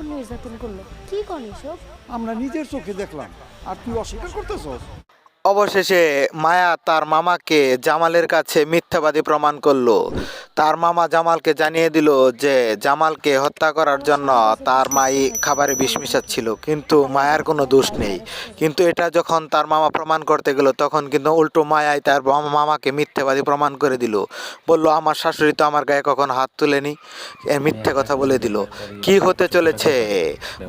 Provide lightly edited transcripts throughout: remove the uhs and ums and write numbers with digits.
মায়ের নির্যাতন করলো? কি কন এসব? আমরা নিজের চোখে দেখলাম, আর তুই অস্বীকার করতেছস? অবশেষে মায়া তার মামাকে জামালের কাছে মিথ্যাবাদী প্রমাণ করলো। তার মামা জামালকে জানিয়ে দিল যে জামালকে হত্যা করার জন্য তার মাই খাবারে বিষ মিশাচ্ছিল, কিন্তু মায়ার কোনো দোষ নেই। কিন্তু এটা যখন তার মামা প্রমাণ করতে গেল তখন কিন্তু উল্টো মায়াই তার মামাকে মিথ্যাবাদী প্রমাণ করে দিল। বলল আমার শাশুড়ি তো আমার গায়ে কখনো হাত তুলেনি, এর মিথ্যে কথা বলে দিল। কি হতে চলেছে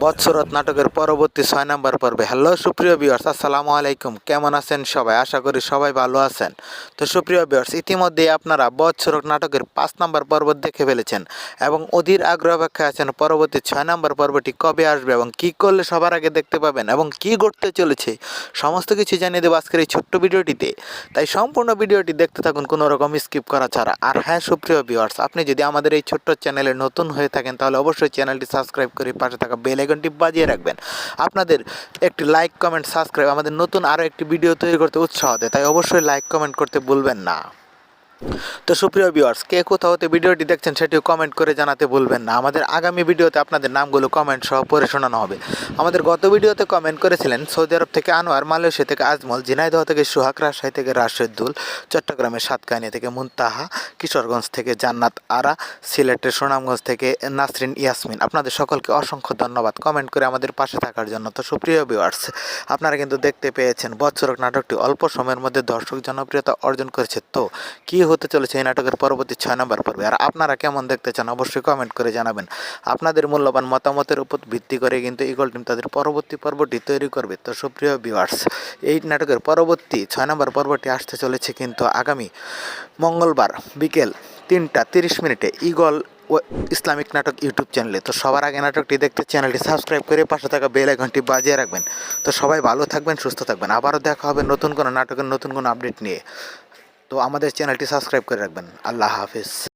বৎসরত নাটকের পরবর্তী 6 নম্বর পর্বে? হ্যালো সুপ্রিয় ভিউয়ার্স, আসসালামু আলাইকুম। কেমন আছেন সবাই? আশা করি সবাই ভালো আছেন। তো সুপ্রিয় ভিউয়ার্স, ইতিমধ্যে আপনারা বৎসরক নাটকের 5 নম্বর পর্ব দেখে ফেলেছেন এবং অধীর আগ্রহ অপেক্ষায় আছেন পরবর্তী 6 নম্বর পর্বটি কবে আসবে এবং কি করলে সবার আগে দেখতে পাবেন এবং কি ঘটতে চলেছে সমস্ত কিছু জানিয়ে দেবো আজকের এই ছোট্ট ভিডিওটিতে। তাই সম্পূর্ণ ভিডিওটি দেখতে থাকুন কোনো রকম স্কিপ করা ছাড়া। আর হ্যাঁ সুপ্রিয় ভিউয়ার্স, আপনি যদি আমাদের এই ছোট্ট চ্যানেলে নতুন হয়ে থাকেন তাহলে অবশ্যই চ্যানেলটি সাবস্ক্রাইব করে পাশে থাকা বেল আইকনটি বাজিয়ে রাখবেন। আপনাদের একটি লাইক কমেন্ট সাবস্ক্রাইব আমাদের নতুন আরও একটি ভিডিও তৈরি করতে উৎসাহ দেয়, তাই অবশ্যই লাইক কমেন্ট করতে ভুলবেন না। তো সুপ্রিয় ভিউয়ার্স, কে কোথাও হতে ভিডিওটি দেখছেন সেটিও কমেন্ট করে জানাতে ভুলবেন না। আমাদের আগামী ভিডিওতে আপনাদের নামগুলো কমেন্ট সহ পড়ে শোনানো হবে। আমাদের গত ভিডিওতে কমেন্ট করেছিলেন সৌদি আরব থেকে আনোয়ার, মালয়েশিয়া থেকে আজমল, ঝিনাইদহ থেকে সোহাগ, রাজশাহী থেকে রাশেদুল, চট্টগ্রামের সাতকাহিনী থেকে মুনতাহা, কিশোরগঞ্জ থেকে জান্নাত আরা, সিলেটের সুনামগঞ্জ থেকে নাসরিন ইয়াসমিন। আপনাদের সকলকে অসংখ্য ধন্যবাদ কমেন্ট করে আমাদের পাশে থাকার জন্য। তো সুপ্রিয় ভিউয়ার্স, আপনারা কিন্তু দেখতে পেয়েছেন বৎসরক নাটকটি অল্প সময়ের মধ্যে দর্শক জনপ্রিয়তা অর্জন করেছে। তো কি হতে চলেছে এই নাটকের পরবর্তী 6 নম্বর পর্বে, আর আপনারা কেমন দেখতে চান অবশ্যই কমেন্ট করে জানাবেন। আপনাদের মূল্যবান মতামতের উপর ভিত্তি করে কিন্তু ইগল টিম তাদের পরবর্তী পর্বটি তৈরি করবে। তো সুপ্রিয় ভিউয়ার্স, এই নাটকের পরবর্তী 6 নম্বর পর্বটি আসতে চলেছে কিন্তু আগামী মঙ্গলবার বিকেল 3টা 30 মিনিটে ইগল ও ইসলামিক নাটক ইউটিউব চ্যানেলে। তো সবার আগে নাটকটি দেখতে চ্যানেলটি সাবস্ক্রাইব করে পাশে থাকা বেল আইকনটি বাজিয়ে রাখবেন। তো সবাই ভালো থাকবেন, সুস্থ থাকবেন। আবারও দেখা হবে নতুন কোনো নাটকের নতুন কোনো আপডেট নিয়ে। তো আমাদের চ্যানেলটি সাবস্ক্রাইব করে রাখবেন। আল্লাহ হাফিজ।